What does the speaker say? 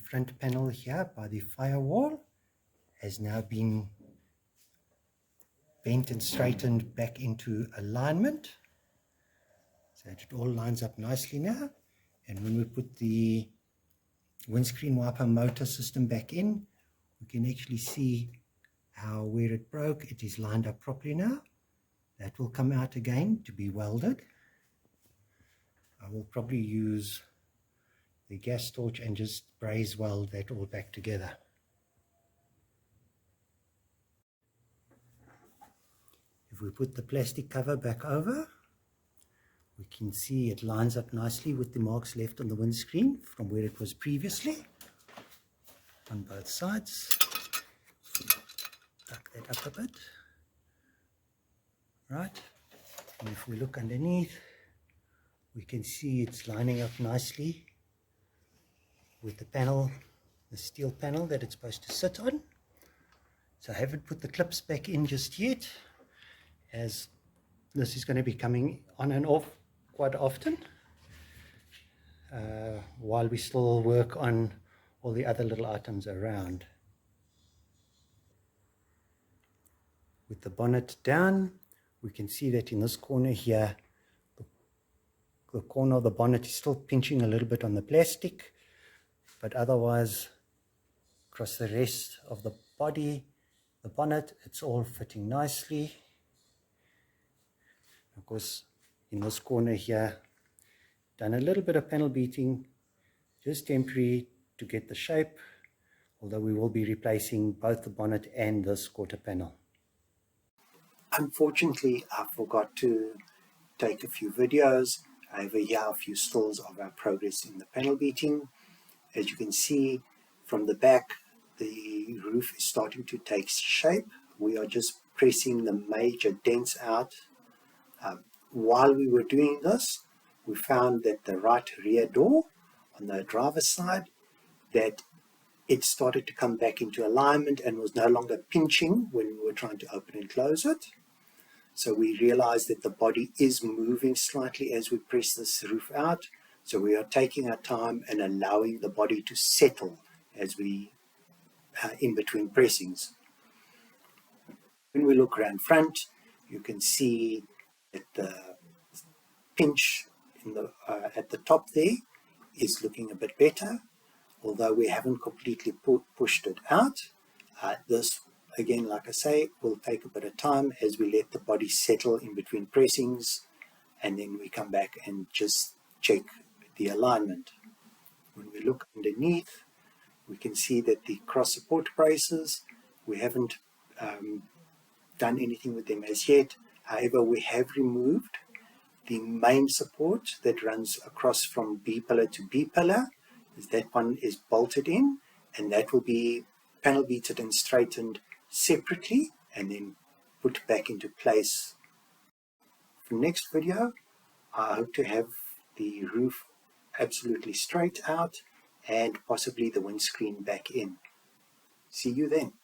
front panel here by the firewall has now been bent and straightened back into alignment, so that it all lines up nicely now. And when we put the windscreen wiper motor system back in, we can actually see how where it broke, it is lined up properly now. That will come out again to be welded. I will probably use the gas torch and just braze weld that all back together. If we put the plastic cover back over, we can see it lines up nicely with the marks left on the windscreen from where it was previously on both sides. Tuck that up a bit. Right, and if we look underneath, we can see it's lining up nicely with the panel, the steel panel that it's supposed to sit on. So I haven't put the clips back in just yet, as this is going to be coming on and off quite often while we still work on all the other little items around. With the bonnet down, we can see that in this corner here, the corner of the bonnet is still pinching a little bit on the plastic, but otherwise across the rest of the body, the bonnet, it's all fitting nicely. Of course, in this corner here, done a little bit of panel beating, just temporary to get the shape, although we will be replacing both the bonnet and this quarter panel. Unfortunately, I forgot to take a few videos. However, here are a few stills of our progress in the panel beating. As you can see from the back, the roof is starting to take shape. We are just pressing the major dents out. While we were doing this, we found that the right rear door on the driver's side, that it started to come back into alignment and was no longer pinching when we were trying to open and close it. So we realized that the body is moving slightly as we press this roof out. So we are taking our time and allowing the body to settle as we in between pressings. When we look around front, you can see that the pinch in the, at the top there is looking a bit better, although we haven't completely pushed it out. This, again, like I say, will take a bit of time as we let the body settle in between pressings, and then we come back and just check the alignment. When we look underneath, we can see that the cross support braces, we haven't done anything with them as yet. However, we have removed the main support that runs across from B pillar to B pillar. That one is bolted in, and that will be panel beated and straightened separately and then put back into place. For the next video, I hope to have the roof absolutely straight out and possibly the windscreen back in. See you then.